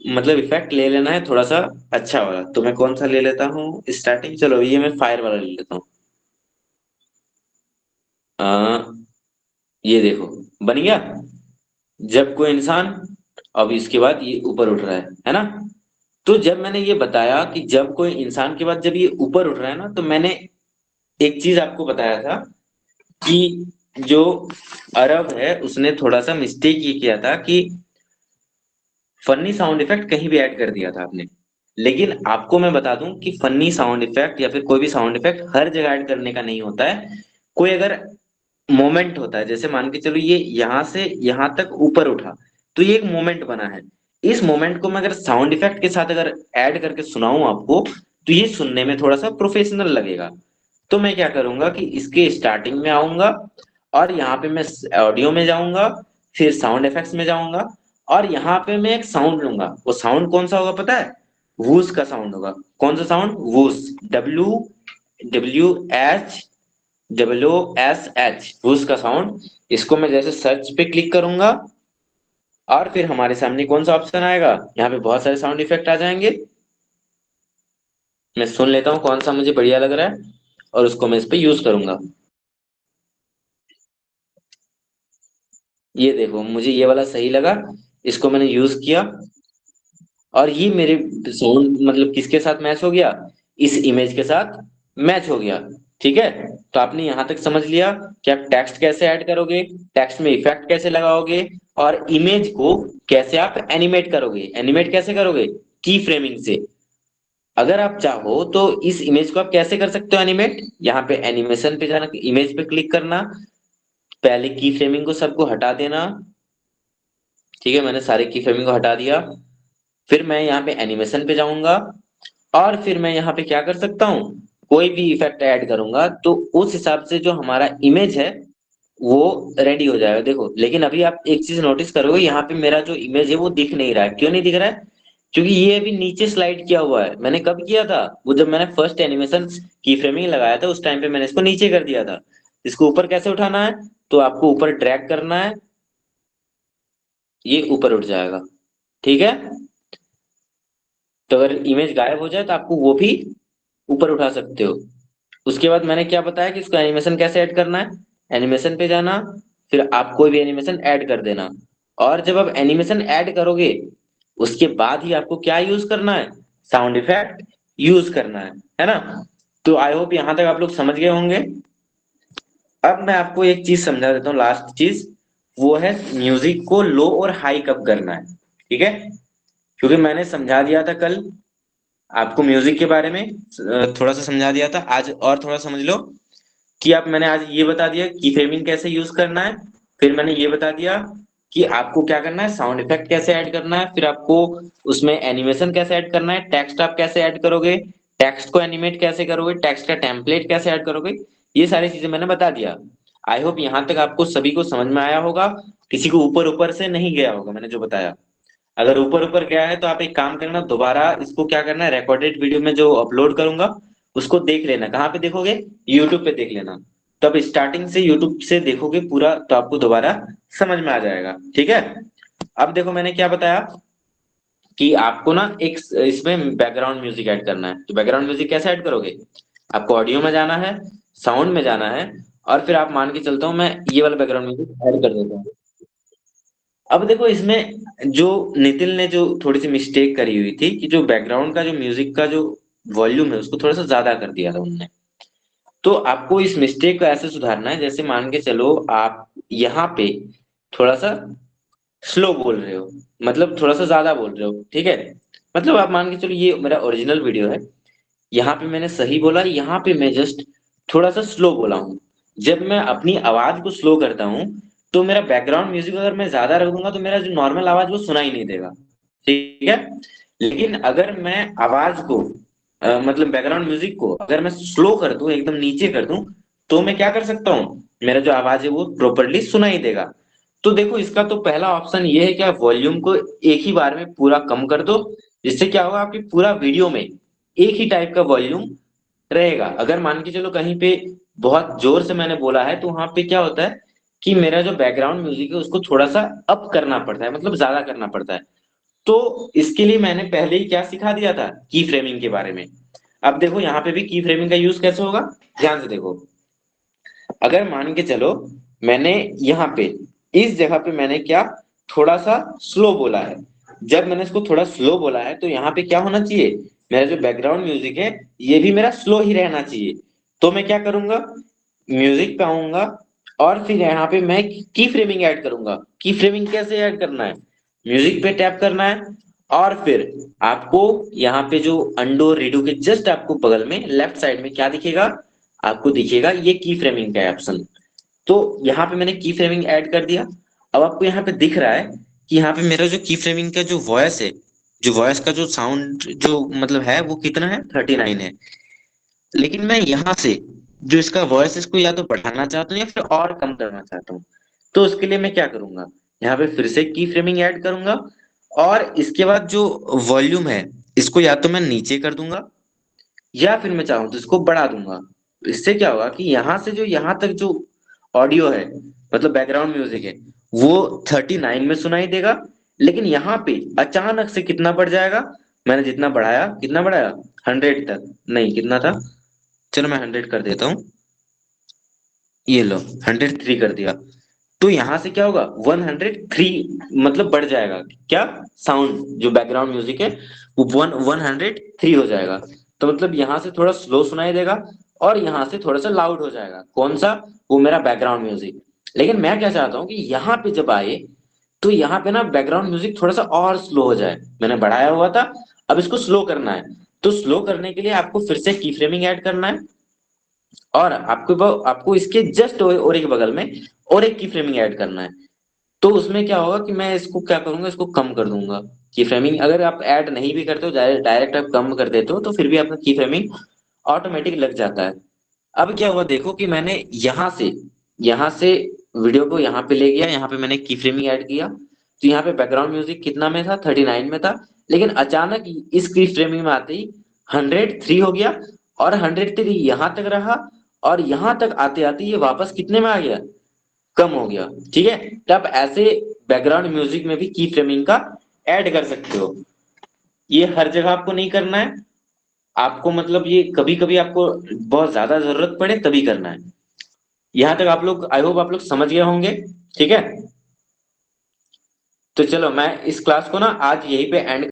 मतलब इफेक्ट ले लेना है, थोड़ा सा अच्छा वाला। तो मैं कौन सा ले लेता हूँ स्टार्टिंग, चलो ये मैं फायर वाला ले लेता हूँ। ये देखो, बन गया, जब कोई इंसान। अब इसके बाद ये ऊपर उठ रहा है ना। तो जब मैंने ये बताया कि जब कोई इंसान के बाद जब ये ऊपर उठ रहा है ना, तो मैंने एक चीज आपको बताया था कि जो अरब है उसने थोड़ा सा मिस्टेक ये किया था कि फनी साउंड इफेक्ट कहीं भी ऐड कर दिया था आपने। लेकिन आपको मैं बता दूं कि फनी साउंड इफेक्ट या फिर कोई भी साउंड इफेक्ट हर जगह ऐड करने का नहीं होता है। कोई अगर मोमेंट होता है, जैसे मान के चलो ये यहां से यहां तक ऊपर उठा, तो ये एक मोमेंट बना है। इस मोमेंट को मैं अगर साउंड इफेक्ट के साथ अगर ऐड करके सुनाऊं आपको, तो ये सुनने में थोड़ा सा प्रोफेशनल लगेगा। तो मैं क्या करूंगा कि इसके स्टार्टिंग में आऊंगा और यहाँ पे मैं ऑडियो में जाऊंगा, फिर साउंड इफेक्ट्स में जाऊंगा और यहाँ पे मैं एक साउंड लूंगा। वो साउंड कौन सा होगा पता है, वूस का साउंड होगा। कौन सा साउंड, वूस, डब्ल्यू डब्ल्यू एच WSH, वूस का साउंड। इसको मैं जैसे सर्च पे क्लिक करूंगा और फिर हमारे सामने कौन सा ऑप्शन आएगा, यहाँ पे बहुत सारे साउंड इफेक्ट आ जाएंगे। मैं सुन लेता हूँ कौन सा मुझे बढ़िया लग रहा है और उसको मैं इस पे यूज करूंगा। ये देखो, मुझे ये वाला सही लगा, इसको मैंने यूज किया और ये मेरे साउंड मतलब किसके साथ मैच हो गया, इस इमेज के साथ मैच हो गया। ठीक है। तो आपने यहां तक समझ लिया कि आप टेक्स्ट कैसे ऐड करोगे, टेक्स्ट में इफेक्ट कैसे लगाओगे और इमेज को कैसे आप एनिमेट करोगे। एनिमेट कैसे करोगे, की फ्रेमिंग से। अगर आप चाहो तो इस इमेज को आप कैसे कर सकते हो एनिमेट, यहाँ पे एनिमेशन पे जाना, इमेज पे क्लिक करना, पहले की फ्रेमिंग को सबको हटा देना। ठीक है, मैंने सारे की फ्रेमिंग को हटा दिया। फिर मैं यहाँ पे एनिमेशन पे जाऊंगा और फिर मैं यहाँ पे क्या कर सकता हूँ, कोई भी इफेक्ट ऐड करूंगा तो उस हिसाब से जो हमारा इमेज है वो रेडी हो जाएगा। देखो, लेकिन अभी आप एक चीज नोटिस करोगे, यहाँ पे मेरा जो इमेज है वो दिख नहीं रहा है। क्यों नहीं दिख रहा है, क्योंकि ये अभी नीचे स्लाइड किया हुआ है। मैंने कब किया था, वो जब मैंने फर्स्ट एनिमेशन की फ्रेमिंग लगाया था उस टाइम पे मैंने इसको नीचे कर दिया था। इसको ऊपर कैसे उठाना है, तो आपको ऊपर ड्रैग करना है, ये ऊपर उठ जाएगा। ठीक है। तो अगर इमेज गायब हो जाए तो आपको वो भी ऊपर उठा सकते हो। उसके बाद मैंने क्या बताया कि इसको एनिमेशन कैसे ऐड करना है, एनिमेशन पे जाना, फिर आप कोई भी एनिमेशन ऐड कर देना। और जब आप एनिमेशन ऐड करोगे उसके बाद ही आपको क्या यूज करना है, साउंड इफेक्ट यूज करना है ना। तो आई होप यहां तक आप लोग समझ गए होंगे। अब मैं आपको एक चीज समझा देता हूँ, लास्ट चीज, वो है म्यूजिक को लो और हाई कब करना है। ठीक है, क्योंकि मैंने समझा दिया था कल आपको म्यूजिक के बारे में, थोड़ा सा समझा दिया था, आज और थोड़ा समझ लो। कि आप, मैंने आज ये बता दिया की फ्रेमिंग कैसे यूज करना है, फिर मैंने ये बता दिया कि आपको क्या करना है, साउंड इफेक्ट कैसे ऐड करना है, फिर आपको उसमें एनिमेशन कैसे ऐड करना है, टेक्स्ट आप कैसे ऐड करोगे, टेक्स्ट को एनिमेट कैसे करोगे, टेक्स्ट का टेम्पलेट कैसे ऐड करोगे, ये सारी चीजें मैंने बता दिया। आई होप यहाँ तक आपको सभी को समझ में आया होगा, किसी को ऊपर ऊपर से नहीं गया होगा मैंने जो बताया। अगर ऊपर ऊपर गया है तो आप एक काम करना, दोबारा इसको क्या करना है, रिकॉर्डेड वीडियो में जो अपलोड करूंगा उसको देख लेना। कहाँ पे देखोगे, यूट्यूब पे देख लेना। तब स्टार्टिंग से यूट्यूब से देखोगे पूरा तो आपको दोबारा समझ में आ जाएगा। ठीक है। अब देखो मैंने क्या बताया कि आपको ना एक इसमें बैकग्राउंड म्यूजिक ऐड करना है। तो बैकग्राउंड म्यूजिक कैसे ऐड करोगे, आपको ऑडियो में जाना है, साउंड में जाना है और फिर आप मान के चलता हूँ मैं ये वाला बैकग्राउंड म्यूजिक ऐड कर देता हूँ। अब देखो इसमें जो नितिन ने जो थोड़ी सी मिस्टेक करी हुई थी कि जो बैकग्राउंड का जो म्यूजिक का जो वॉल्यूम है उसको थोड़ा सा ज्यादा कर दिया था उनने। तो आपको इस मिस्टेक को ऐसे सुधारना है, जैसे मान के चलो आप यहाँ पे थोड़ा सा स्लो बोल रहे हो, मतलब थोड़ा सा ज्यादा बोल रहे हो, ठीक है। मतलब आप मान के चलो ये मेरा ओरिजिनल वीडियो है, यहाँ पे मैंने सही बोला, यहाँ पे मैं जस्ट थोड़ा सा स्लो बोला हूँ। जब मैं अपनी आवाज को स्लो करता हूँ तो मेरा बैकग्राउंड म्यूजिक अगर मैं ज्यादा रख दूंगा तो मेरा जो नॉर्मल आवाज वो सुनाई नहीं देगा, ठीक है। लेकिन अगर मैं आवाज को मतलब बैकग्राउंड म्यूजिक को अगर मैं स्लो कर दूं, एकदम नीचे कर दूं, तो मैं क्या कर सकता हूँ, मेरा जो आवाज है वो प्रॉपरली सुनाई देगा। तो देखो इसका तो पहला ऑप्शन ये है कि आप वॉल्यूम को एक ही बार में पूरा कम कर दो, जिससे क्या होगा आपकी पूरा वीडियो में एक ही टाइप का वॉल्यूम रहेगा। अगर मान के चलो कहीं पे बहुत जोर से मैंने बोला है तो वहां पे क्या होता है कि मेरा जो बैकग्राउंड म्यूजिक है उसको थोड़ा सा अप करना पड़ता है, मतलब ज्यादा करना पड़ता है। तो इसके लिए मैंने पहले ही क्या सिखा दिया था, की फ्रेमिंग के बारे में। अब देखो यहाँ पे भी की फ्रेमिंग का यूज कैसे होगा, ध्यान से देखो। अगर मान के चलो मैंने यहाँ पे इस जगह पे मैंने क्या थोड़ा सा स्लो बोला है, जब मैंने इसको थोड़ा स्लो बोला है तो यहाँ पे क्या होना चाहिए, मेरा जो बैकग्राउंड म्यूजिक है ये भी मेरा स्लो ही रहना चाहिए। तो मैं क्या करूंगा, म्यूजिक पे आऊंगा और फिर यहाँ पे मैं की फ्रेमिंग ऐड करूंगा। की फ्रेमिंग कैसे ऐड करना है, म्यूजिक पे टैप करना है और फिर आपको यहाँ पे जो अंडो रीडू के जस्ट आपको बगल में लेफ्ट साइड में क्या दिखेगा, आपको दिखेगा ये की फ्रेमिंग का ऑप्शन। तो यहाँ पे मैंने की फ्रेमिंग ऐड कर दिया। अब आपको यहाँ पे दिख रहा है कि यहाँ पे मेरा जो की फ्रेमिंग का जो वॉइस है, जो वॉइस का जो साउंड जो मतलब है वो कितना है, 39 है। लेकिन मैं यहाँ से जो इसका वॉइस इसको या तो बढ़ाना चाहता हूँ या फिर और कम करना चाहता हूँ। तो उसके लिए मैं क्या करूंगा, यहाँ पे फिर से की फ्रेमिंग ऐड करूंगा और इसके बाद जो वॉल्यूम है इसको या तो मैं नीचे कर दूंगा या फिर मैं चाहूँ तो इसको बढ़ा दूंगा। इससे क्या होगा कि यहाँ से जो यहाँ तक जो ऑडियो है, मतलब बैकग्राउंड म्यूजिक है, वो 39 में सुनाई देगा। लेकिन यहाँ पे अचानक से कितना बढ़ जाएगा, मैंने जितना बढ़ाया, कितना बढ़ाया, 100 तक, नहीं कितना था, चलो मैं 100 कर देता हूँ, ये लो 103 कर दिया। तो यहाँ से क्या होगा, 103 मतलब बढ़ जाएगा, क्या, साउंड जो बैकग्राउंड म्यूजिक है वो 103 हो जाएगा। तो मतलब यहाँ से थोड़ा स्लो सुनाई देगा और यहाँ से थोड़ा सा लाउड हो जाएगा, कौन सा, वो मेरा बैकग्राउंड म्यूजिक। लेकिन मैं क्या चाहता हूँ कि यहाँ पे जब आए तो यहाँ पे ना बैकग्राउंड म्यूजिक थोड़ा सा और स्लो हो जाए, मैंने बढ़ाया हुआ था, अब इसको स्लो करना है। तो स्लो करने के लिए आपको फिर से की फ्रेमिंग ऐड करना है और आपको इसके जस्ट और एक बगल में और एक की फ्रेमिंग ऐड करना है। तो उसमें क्या होगा कि मैं इसको क्या करूंगा, इसको कम कर दूंगा। की फ्रेमिंग अगर आप ऐड नहीं भी करते हो, डायरेक्ट आप कम कर देते हो तो फिर भी आपका की फ्रेमिंग ऑटोमेटिक लग जाता है। अब क्या हुआ देखो कि मैंने यहाँ से वीडियो को यहाँ पे ले गया, यहाँ पे मैंने की फ्रेमिंग ऐड किया तो यहाँ पे बैकग्राउंड म्यूजिक कितना में था, 39 में था। लेकिन अचानक इस की फ्रेमिंग में आते ही 103 हो गया और 103 यहाँ तक रहा और यहाँ तक आते आते ये वापस कितने में आ गया, कम हो गया, ठीक है। तो आप ऐसे बैकग्राउंड म्यूजिक में भी की फ्रेमिंग का ऐड कर सकते हो। ये हर जगह आपको नहीं करना है, आपको मतलब ये कभी कभी आपको बहुत ज्यादा जरूरत पड़े तभी करना है। यहाँ तक आप लोग, आई होप आप लोग समझ गए होंगे, ठीक है। तो चलो मैं इस क्लास को ना आज यहीं पे एंड